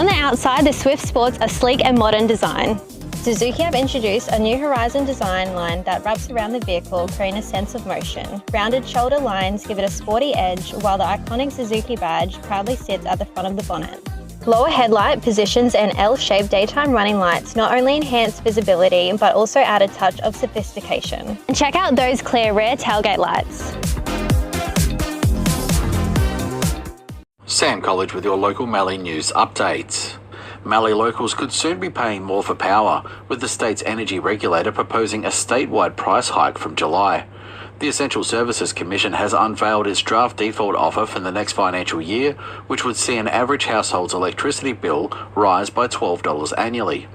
On the outside, the Swift sports a sleek and modern design. Suzuki have introduced a new Horizon design line that wraps around the vehicle, creating a sense of motion. Rounded shoulder lines give it a sporty edge, while the iconic Suzuki badge proudly sits at the front of the bonnet. Lower headlight positions and L-shaped daytime running lights not only enhance visibility, but also add a touch of sophistication. And check out those clear rear tailgate lights. Sam College with your local Mallee news updates. Mallee locals could soon be paying more for power, with the state's energy regulator proposing a statewide price hike from July. The Essential Services Commission has unveiled its draft default offer for the next financial year, which would see an average household's electricity bill rise by $12 annually.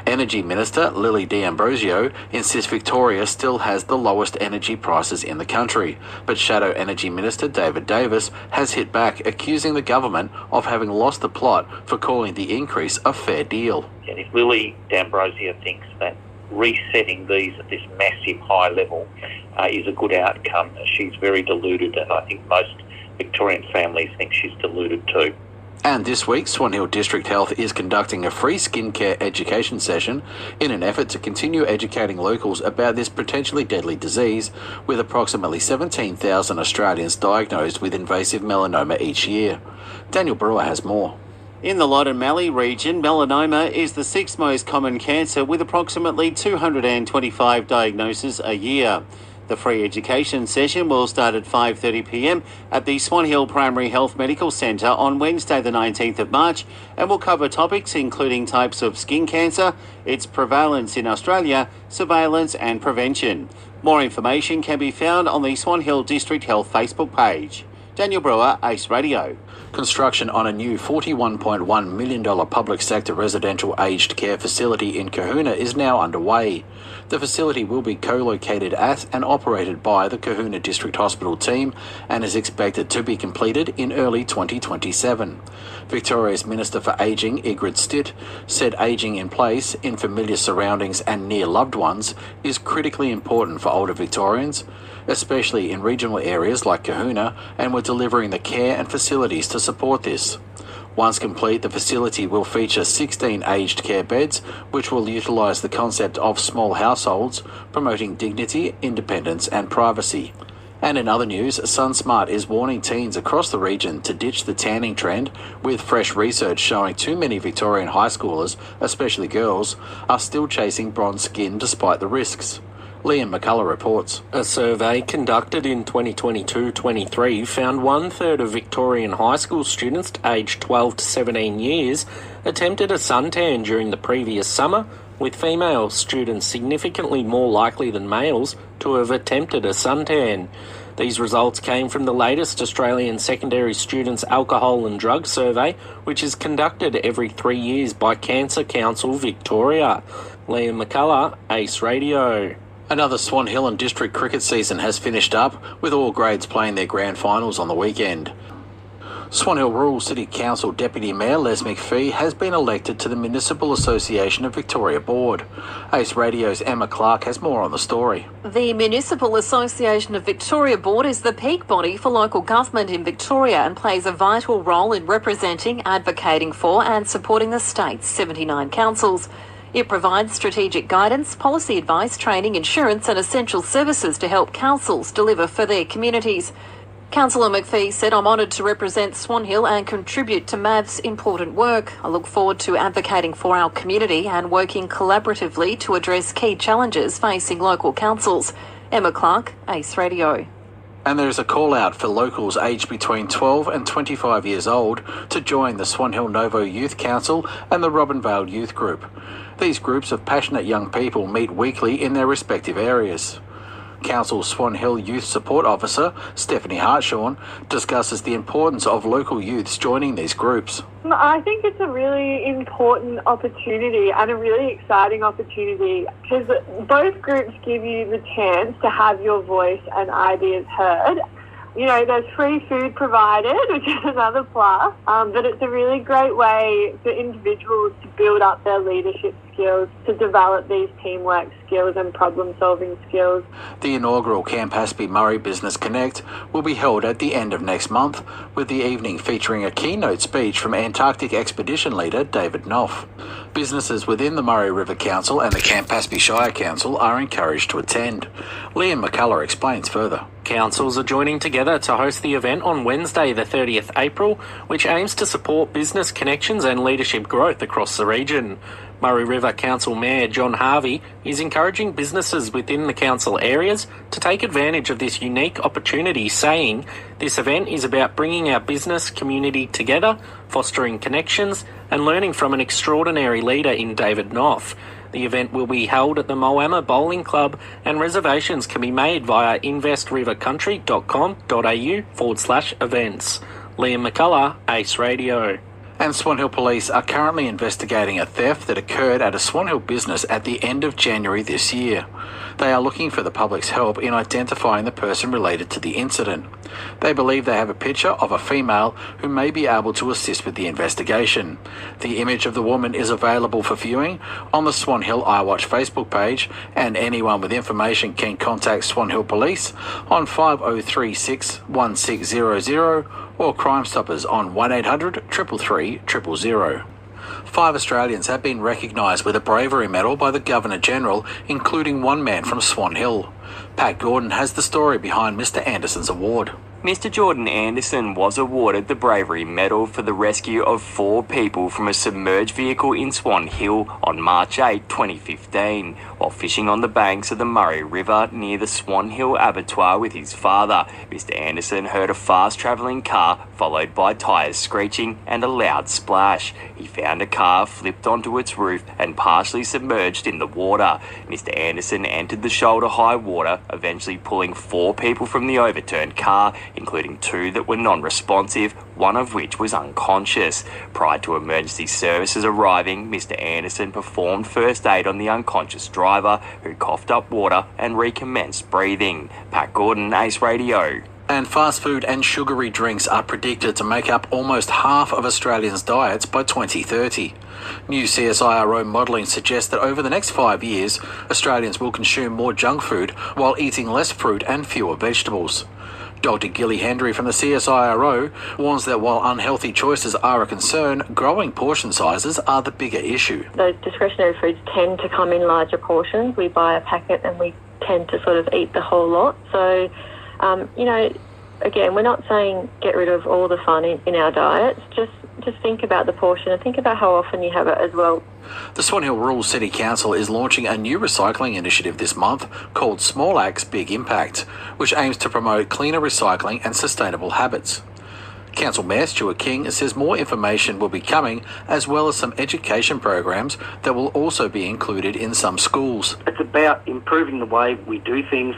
Energy Minister Lily D'Ambrosio insists Victoria still has the lowest energy prices in the country, but Shadow Energy Minister David Davis has hit back, accusing the government of having lost the plot for calling the increase a fair deal. And if Lily D'Ambrosio thinks that resetting these at this massive high level is a good outcome, she's very deluded, and I think most Victorian families think she's deluded too. And this week, Swan Hill District Health is conducting a free skincare education session in an effort to continue educating locals about this potentially deadly disease, with approximately 17,000 Australians diagnosed with invasive melanoma each year. Daniel Brewer has more. In the Loddon Mallee region, melanoma is the sixth most common cancer, with approximately 225 diagnoses a year. The free education session will start at 5:30 p.m. at the Swan Hill Primary Health Medical Centre on Wednesday the 19th of March, and will cover topics including types of skin cancer, its prevalence in Australia, surveillance and prevention. More information can be found on the Swan Hill District Health Facebook page. Daniel Brewer, Ace Radio. Construction on a new $41.1 million public sector residential aged care facility in Kahuna is now underway. The facility will be co-located at and operated by the Kahuna District Hospital team and is expected to be completed in early 2027. Victoria's Minister for Ageing, Ingrid Stitt, said ageing in place, in familiar surroundings and near loved ones is critically important for older Victorians, especially in regional areas like Kahuna, and we're delivering the care and facilities to support this. Once complete, the facility will feature 16 aged care beds, which will utilise the concept of small households, promoting dignity, independence and privacy. And in other news, SunSmart is warning teens across the region to ditch the tanning trend, with fresh research showing too many Victorian high schoolers, especially girls, are still chasing bronze skin despite the risks. Liam McCullough reports. A survey conducted in 2022-23 found 1/3 of Victorian high school students aged 12 to 17 years attempted a suntan during the previous summer, with female students significantly more likely than males to have attempted a suntan. These results came from the latest Australian Secondary Students Alcohol and Drug Survey, which is conducted every 3 years by Cancer Council Victoria. Liam McCullough, Ace Radio. Another Swan Hill and District cricket season has finished up, with all grades playing their grand finals on the weekend. Swan Hill Rural City Council Deputy Mayor Les McPhee has been elected to the Municipal Association of Victoria Board. Ace Radio's Emma Clark has more on the story. The Municipal Association of Victoria Board is the peak body for local government in Victoria and plays a vital role in representing, advocating for and supporting the state's 79 councils. It provides strategic guidance, policy advice, training, insurance and essential services to help councils deliver for their communities. Councillor McPhee said, "I'm honoured to represent Swan Hill and contribute to MAV's important work. I look forward to advocating for our community and working collaboratively to address key challenges facing local councils." Emma Clark, Ace Radio. And there is a call out for locals aged between 12 and 25 years old to join the Swan Hill Novo Youth Council and the Robinvale Youth Group. These groups of passionate young people meet weekly in their respective areas. Council Swan Hill Youth Support Officer Stephanie Hartshorn discusses the importance of local youths joining these groups. I think it's a really important opportunity and a really exciting opportunity because both groups give you the chance to have your voice and ideas heard. there's free food provided, which is another plus, but it's a really great way for individuals to build up their leadership skills, to develop these teamwork skills and problem-solving skills. The inaugural Campaspe Murray Business Connect will be held at the end of next month, with the evening featuring a keynote speech from Antarctic Expedition Leader David Knopf. Businesses within the Murray River Council and the Campaspe Shire Council are encouraged to attend. Liam McCullough explains further. Councils are joining together to host the event on Wednesday, the 30th April, which aims to support business connections and leadership growth across the region. Murray River Council Mayor John Harvey is encouraging businesses within the council areas to take advantage of this unique opportunity, saying this event is about bringing our business community together, fostering connections and learning from an extraordinary leader in David Knopf. The event will be held at the Moama Bowling Club and reservations can be made via investrivercountry.com.au/events. Liam McCullough, Ace Radio. And Swan Hill Police are currently investigating a theft that occurred at a Swan Hill business at the end of January this year. They are looking for the public's help in identifying the person related to the incident. They believe they have a picture of a female who may be able to assist with the investigation. The image of the woman is available for viewing on the Swan Hill iWatch Facebook page, and anyone with information can contact Swan Hill Police on 5036 1600 or Crime Stoppers on 1800 333 000. 5 Australians have been recognised with a bravery medal by the Governor-General, including one man from Swan Hill. Pat Gordon has the story behind Mr Anderson's award. Mr Jordan Anderson was awarded the Bravery Medal for the rescue of 4 people from a submerged vehicle in Swan Hill on March 8, 2015, while fishing on the banks of the Murray River near the Swan Hill Abattoir with his father. Mr Anderson heard a fast-travelling car followed by tyres screeching and a loud splash. He found a car flipped onto its roof and partially submerged in the water. Mr Anderson entered the shoulder-high water, eventually pulling 4 people from the overturned car, including 2 that were non-responsive, one of which was unconscious. Prior to emergency services arriving, Mr Anderson performed first aid on the unconscious driver, who coughed up water and recommenced breathing. Pat Gordon, Ace Radio. And fast food and sugary drinks are predicted to make up almost half of Australians' diets by 2030. New CSIRO modelling suggests that over the next 5 years, Australians will consume more junk food while eating less fruit and fewer vegetables. Dr. Gilly Hendry from the CSIRO warns that while unhealthy choices are a concern, growing portion sizes are the bigger issue. Those discretionary foods tend to come in larger portions. We buy a packet and we tend to sort of eat the whole lot. So, again, we're not saying get rid of all the fun in our diets. Just think about the portion and think about how often you have it as well. The Swan Hill Rural City Council is launching a new recycling initiative this month called Small Acts Big Impact, which aims to promote cleaner recycling and sustainable habits. Council Mayor Stuart King says more information will be coming, as well as some education programs that will also be included in some schools. It's about improving the way we do things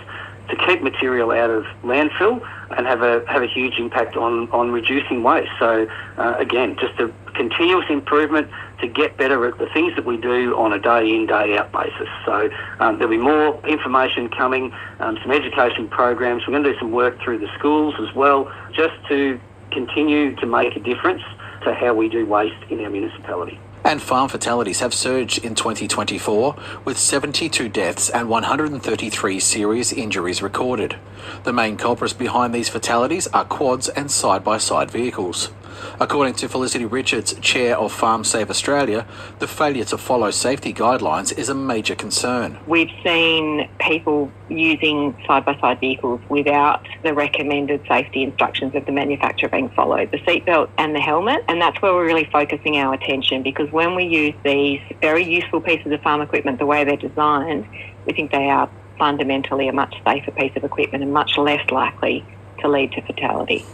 to keep material out of landfill and have a huge impact on reducing waste. So again, just a continuous improvement to get better at the things that we do on a day in, day out basis. So there'll be more information coming, some education programs. We're going to do some work through the schools as well, just to continue to make a difference to how we do waste in our municipality. And farm fatalities have surged in 2024, with 72 deaths and 133 serious injuries recorded. The main culprits behind these fatalities are quads and side-by-side vehicles. According to Felicity Richards, chair of Farm Safe Australia, the failure to follow safety guidelines is a major concern. We've seen people using side-by-side vehicles without the recommended safety instructions of the manufacturer being followed, the seatbelt and the helmet, and that's where we're really focusing our attention, because when we use these very useful pieces of farm equipment the way they're designed, we think they are fundamentally a much safer piece of equipment and much less likely to lead to fatality.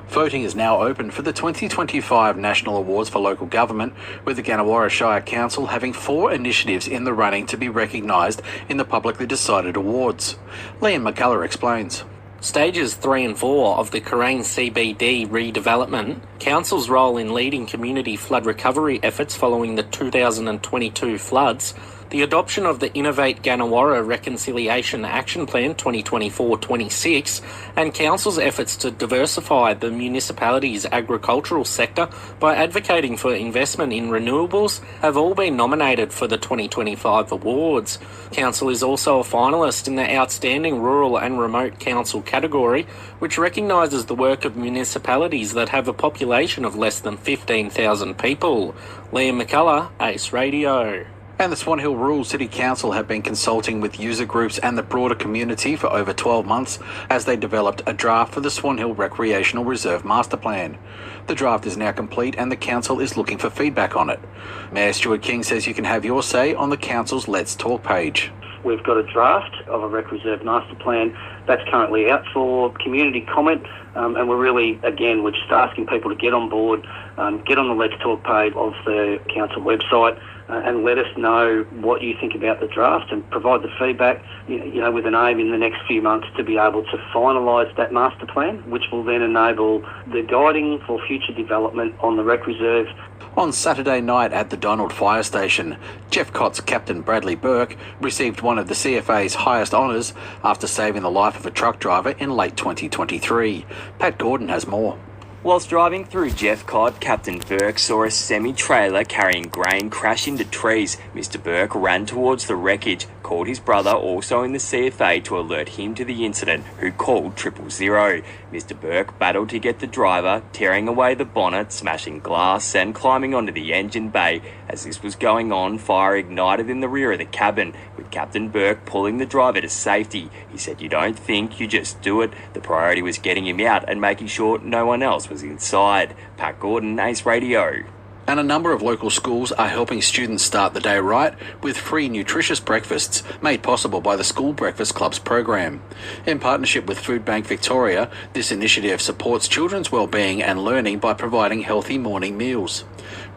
Voting is now open for the 2025 National Awards for Local Government, with the Gannawarra Shire Council having 4 initiatives in the running to be recognised in the publicly decided awards. Liam McCullough explains. Stages 3 and 4 of the Kerrang CBD redevelopment, Council's role in leading community flood recovery efforts following the 2022 floods, The adoption of the Innovate Gannawarra Reconciliation Action Plan 2024-26 and Council's efforts to diversify the municipality's agricultural sector by advocating for investment in renewables have all been nominated for the 2025 awards. Council is also a finalist in the Outstanding Rural and Remote Council category, which recognises the work of municipalities that have a population of less than 15,000 people. Liam McCullough, Ace Radio. And the Swan Hill Rural City Council have been consulting with user groups and the broader community for over 12 months as they developed a draft for the Swan Hill Recreational Reserve Master Plan. The draft is now complete and the council is looking for feedback on it. Mayor Stuart King says you can have your say on the council's Let's Talk page. We've got a draft of a Rec Reserve Master Plan that's currently out for community comment, and we're really, again, we're just asking people to get on board, get on the Let's Talk page of the council website, and let us know what you think about the draft and provide the feedback, with an aim in the next few months to be able to finalise that master plan, which will then enable the guiding for future development on the Rec Reserve. On Saturday night at the Donald Fire Station, Jeff Cott's Captain Bradley Burke received one of the CFA's highest honours after saving the life of a truck driver in late 2023. Pat Gordon has more. Whilst driving through Jeff Cott, Captain Burke saw a semi-trailer carrying grain crash into trees. Mr. Burke ran towards the wreckage, called his brother, also in the CFA, to alert him to the incident, who called 000. Mr. Burke battled to get the driver, tearing away the bonnet, smashing glass and climbing onto the engine bay. As this was going on, fire ignited in the rear of the cabin, with Captain Burke pulling the driver to safety. He said, "You don't think, you just do it." The priority was getting him out and making sure no one else was inside. Pat Gordon, Ace Radio. And a number of local schools are helping students start the day right with free nutritious breakfasts made possible by the School Breakfast Club's program. In partnership with Food Bank Victoria, this initiative supports children's wellbeing and learning by providing healthy morning meals.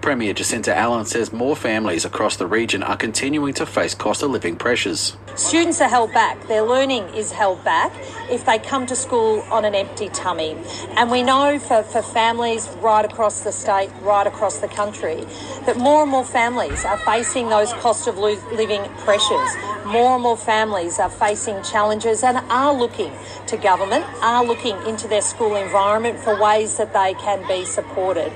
Premier Jacinta Allen says more families across the region are continuing to face cost of living pressures. Students are held back. Their learning is held back if they come to school on an empty tummy. And we know for families right across the state, right across the country, that more and more families are facing those cost of living pressures. More and more families are facing challenges and are looking to government, are looking into their school environment for ways that they can be supported.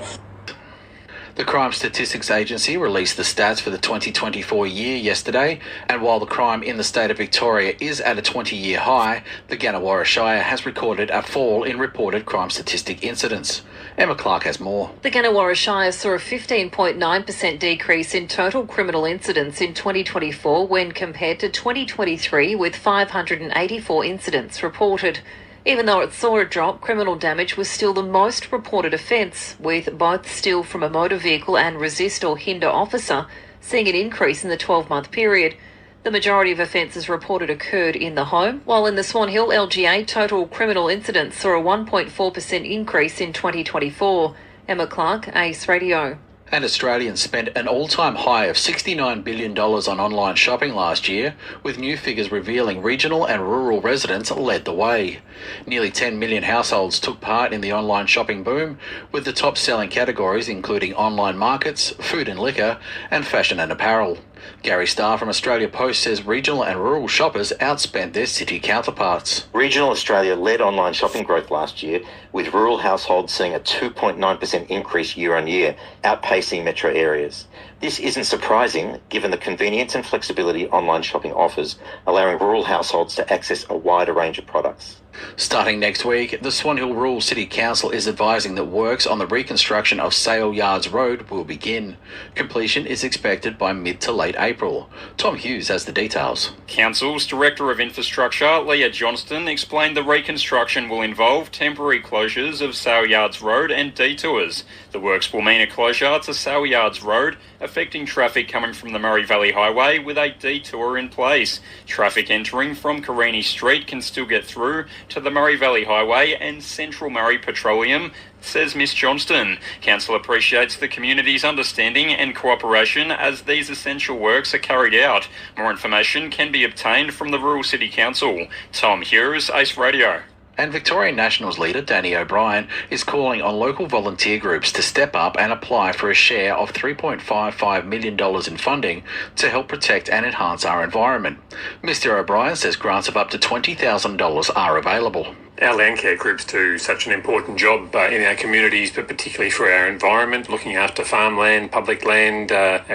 The Crime Statistics Agency released the stats for the 2024 year yesterday, and while the crime in the state of Victoria is at a 20-year high, the Gannawarra Shire has recorded a fall in reported crime statistic incidents. Emma Clark has more. The Gannawarra Shire saw a 15.9% decrease in total criminal incidents in 2024 when compared to 2023, with 584 incidents reported. Even though it saw a drop, criminal damage was still the most reported offence, with both steal from a motor vehicle and resist or hinder officer seeing an increase in the 12-month period. The majority of offences reported occurred in the home, while in the Swan Hill LGA, total criminal incidents saw a 1.4% increase in 2024. Emma Clark, Ace Radio. And Australians spent an all-time high of $69 billion on online shopping last year, with new figures revealing regional and rural residents led the way. Nearly 10 million households took part in the online shopping boom, with the top-selling categories including online markets, food and liquor, and fashion and apparel. Gary Starr from Australia Post says regional and rural shoppers outspent their city counterparts. Regional Australia led online shopping growth last year, with rural households seeing a 2.9% increase year on year, outpacing metro areas. This isn't surprising given the convenience and flexibility online shopping offers, allowing rural households to access a wider range of products. Starting next week, the Swan Hill Rural City Council is advising that works on the reconstruction of Sale Yards Road will begin. Completion is expected by mid to late April. Tom Hughes has the details. Council's Director of Infrastructure, Leah Johnston, explained the reconstruction will involve temporary closures of Sale Yards Road and detours. The works will mean a closure to Sale Yards Road, affecting traffic coming from the Murray Valley Highway with a detour in place. Traffic entering from Carini Street can still get through to the Murray Valley Highway and Central Murray Petroleum, says Ms Johnston. Council appreciates the community's understanding and cooperation as these essential works are carried out. More information can be obtained from the Rural City Council. Tom Hughes, Ace Radio. And Victorian Nationals leader Danny O'Brien is calling on local volunteer groups to step up and apply for a share of $3.55 million in funding to help protect and enhance our environment. Mr. O'Brien says grants of up to $20,000 are available. Our land care groups do such an important job in our communities, but particularly for our environment, looking after farmland, public land,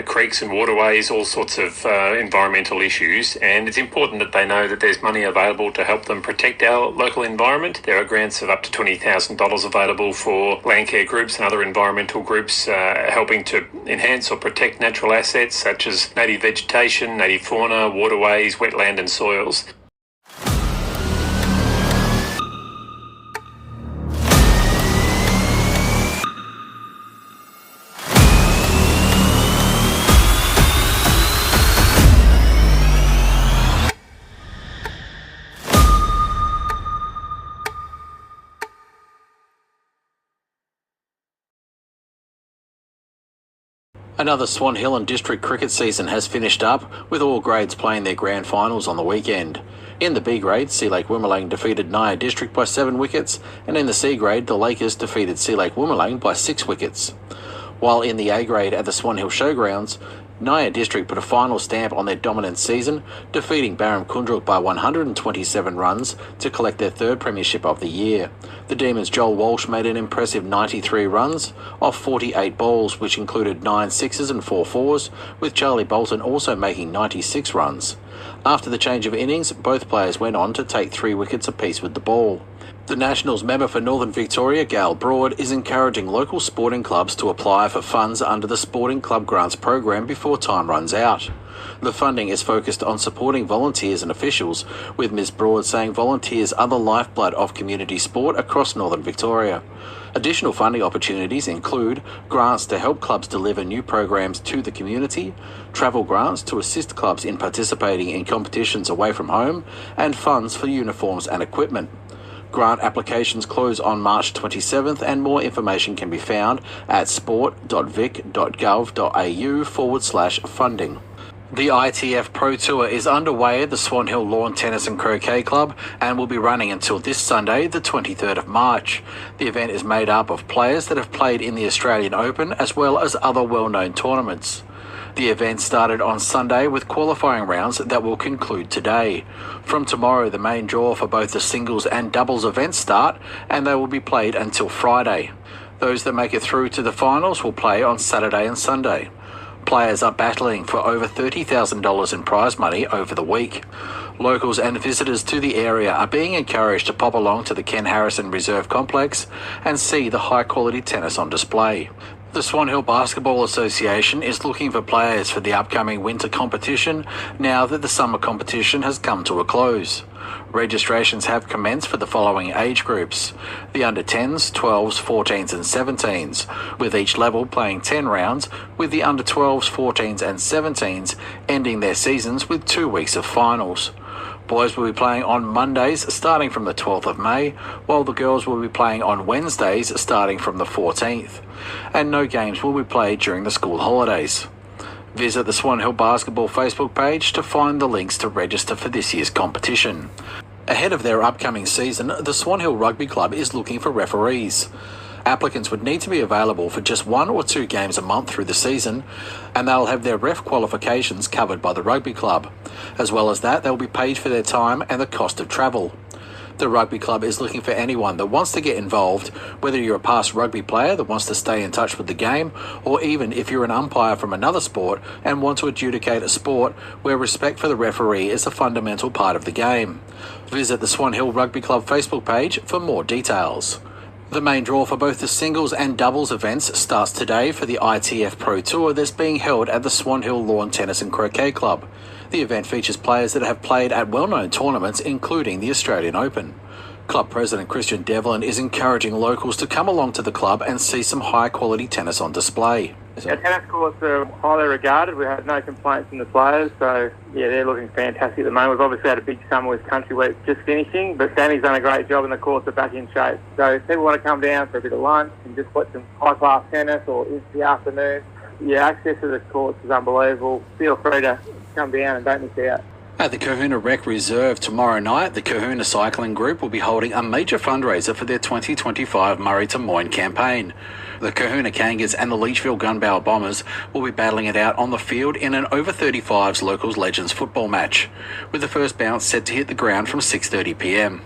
creeks and waterways, all sorts of environmental issues. And it's important that they know that there's money available to help them protect our local environment. There are grants of up to $20,000 available for land care groups and other environmental groups helping to enhance or protect natural assets such as native vegetation, native fauna, waterways, wetland and soils. Another Swan Hill and District cricket season has finished up, with all grades playing their grand finals on the weekend. In the B grade, Sea Lake Wimmeralang defeated Naya District by 7 wickets, and in the C grade, the Lakers defeated Sea Lake Wimmeralang by 6 wickets. While in the A grade at the Swan Hill Showgrounds, Naya District put a final stamp on their dominant season, defeating Barham Kundruk by 127 runs to collect their third premiership of the year. The Demons' Joel Walsh made an impressive 93 runs off 48 balls, which included 9 sixes and 4 fours, with Charlie Bolton also making 96 runs. After the change of innings, both players went on to take 3 wickets apiece with the ball. The Nationals member for Northern Victoria, Gal Broad, is encouraging local sporting clubs to apply for funds under the Sporting Club Grants program before time runs out. The funding is focused on supporting volunteers and officials, with Ms Broad saying volunteers are the lifeblood of community sport across Northern Victoria. Additional funding opportunities include grants to help clubs deliver new programs to the community, travel grants to assist clubs in participating in competitions away from home, and funds for uniforms and equipment. Grant applications close on March 27th, and more information can be found at sport.vic.gov.au/funding. The ITF Pro Tour is underway at the Swan Hill Lawn Tennis and Croquet Club and will be running until this Sunday, the 23rd of March. The event is made up of players that have played in the Australian Open as well as other well-known tournaments. The event started on Sunday with qualifying rounds that will conclude today. From tomorrow, the main draw for both the singles and doubles events start, and they will be played until Friday. Those that make it through to the finals will play on Saturday and Sunday. Players are battling for over $30,000 in prize money over the week. Locals and visitors to the area are being encouraged to pop along to the Ken Harrison Reserve Complex and see the high-quality tennis on display. The Swan Hill Basketball Association is looking for players for the upcoming winter competition now that the summer competition has come to a close. Registrations have commenced for the following age groups: the under-10s, 12s, 14s and 17s, with each level playing 10 rounds, with the under-12s, 14s and 17s ending their seasons with 2 weeks of finals. Boys will be playing on Mondays starting from the 12th of May, while the girls will be playing on Wednesdays starting from the 14th. And no games will be played during the school holidays. Visit the Swan Hill Basketball Facebook page to find the links to register for this year's competition. Ahead of their upcoming season, the Swan Hill Rugby Club is looking for referees. Applicants would need to be available for just 1 or 2 games a month through the season, and they'll have their ref qualifications covered by the rugby club. As well as that, they'll be paid for their time and the cost of travel. The rugby club is looking for anyone that wants to get involved, whether you're a past rugby player that wants to stay in touch with the game, or even if you're an umpire from another sport and want to adjudicate a sport where respect for the referee is a fundamental part of the game. Visit the Swan Hill Rugby Club Facebook page for more details. The main draw for both the singles and doubles events starts today for the ITF Pro Tour that's being held at the Swan Hill Lawn Tennis and Croquet Club. The event features players that have played at well-known tournaments, including the Australian Open. Club President Christian Devlin is encouraging locals to come along to the club and see some high-quality tennis on display. Our tennis courts are highly regarded. We had no complaints from the players, so yeah, they're looking fantastic at the moment. We've obviously had a big summer with Country Week just finishing, but Danny's done a great job and the courts are back in shape. So if people want to come down for a bit of lunch and just watch some high-class tennis or into the afternoon, yeah, access to the courts is unbelievable. Feel free to come down and don't miss out. At the Kahuna Rec Reserve tomorrow night, the Kahuna Cycling Group will be holding a major fundraiser for their 2025 Murray to Moyne campaign. The Kahuna Kangas and the Leachville Gunbower Bombers will be battling it out on the field in an over 35s Locals Legends football match, with the first bounce set to hit the ground from 6:30 p.m.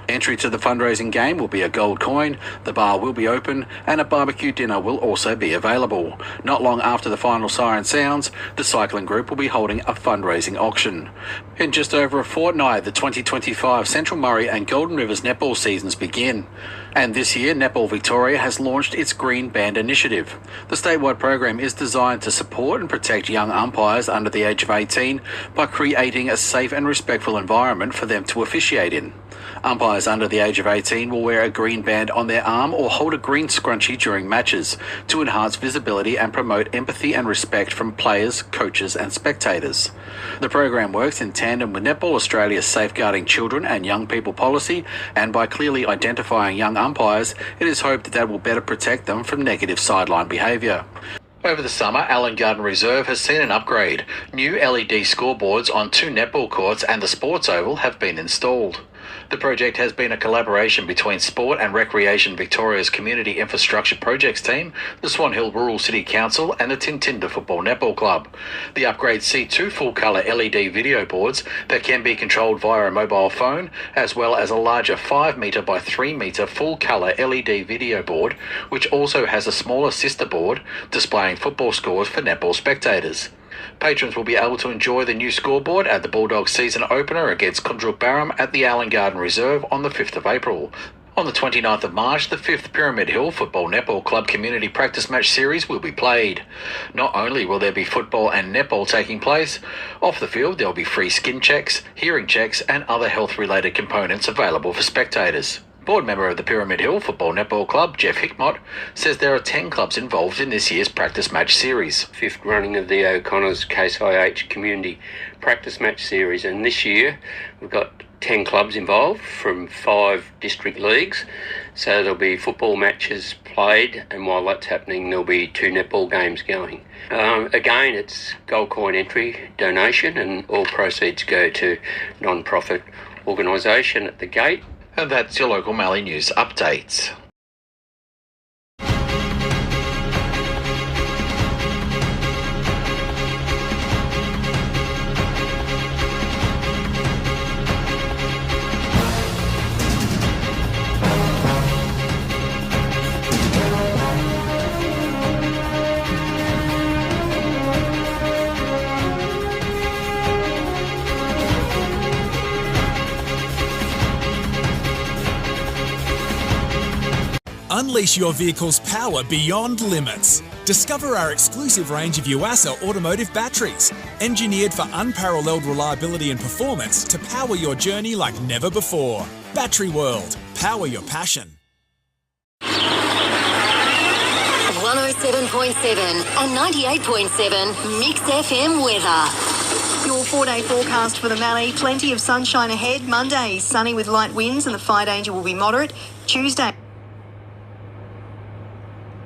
Entry to the fundraising game will be a gold coin, the bar will be open, and a barbecue dinner will also be available. Not long after the final siren sounds, the cycling group will be holding a fundraising auction. In just over a fortnight, the 2025 Central Murray and Golden Rivers netball seasons begin. And this year, Netball Victoria has launched its Green Band initiative. The statewide program is designed to support and protect young umpires under the age of 18 by creating a safe and respectful environment for them to officiate in. Umpires under the age of 18 will wear a green band on their arm or hold a green scrunchie during matches to enhance visibility and promote empathy and respect from players, coaches and spectators. The program works in tandem with Netball Australia's Safeguarding Children and Young People policy, and by clearly identifying young umpires, it is hoped that will better protect them from negative sideline behaviour. Over the summer, Allen Garden Reserve has seen an upgrade. New LED scoreboards on 2 netball courts and the sports oval have been installed. The project has been a collaboration between Sport and Recreation Victoria's Community Infrastructure Projects team, the Swan Hill Rural City Council and the Tintinda Football Netball Club. The upgrades see 2 full-colour LED video boards that can be controlled via a mobile phone, as well as a larger 5 metre by 3 metre full-colour LED video board, which also has a smaller sister board displaying football scores for netball spectators. Patrons will be able to enjoy the new scoreboard at the Bulldogs season opener against Kundruk Barham at the Allen Garden Reserve on the 5th of April. On the 29th of March, the 5th Pyramid Hill Football Netball Club Community Practice Match Series will be played. Not only will there be football and netball taking place, off the field there will be free skin checks, hearing checks and other health-related components available for spectators. Board member of the Pyramid Hill Football Netball Club, Jeff Hickmott, says there are 10 clubs involved in this year's practice match series. 5th running of the O'Connors Case IH Community Practice Match Series, and this year we've got 10 clubs involved from 5 district leagues, so there'll be football matches played, and while that's happening there'll be 2 netball games going. Again, it's gold coin entry donation, and all proceeds go to non-profit organisation at the gate. And that's your local Mallee News updates. Unleash your vehicle's power beyond limits. Discover our exclusive range of Yuasa automotive batteries, engineered for unparalleled reliability and performance to power your journey like never before. Battery World. Power your passion. 107.7 and 98.7 Mix FM weather. Your 4-day forecast for the Mallee. Plenty of sunshine ahead. Monday, sunny with light winds and the fire danger will be moderate. Tuesday,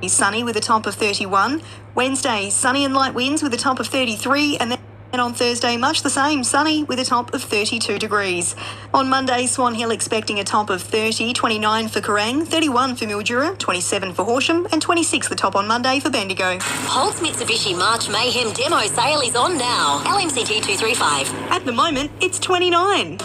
sunny with a top of 31. Wednesday, sunny and light winds with a top of 33. And then on Thursday, much the same, sunny with a top of 32 degrees. On Monday, Swan Hill expecting a top of 30, 29 for Kerrang, 31 for Mildura, 27 for Horsham, and 26 the top on Monday for Bendigo. Holt's Mitsubishi March Mayhem demo sale is on now. LMCT 235. At the moment, it's 29.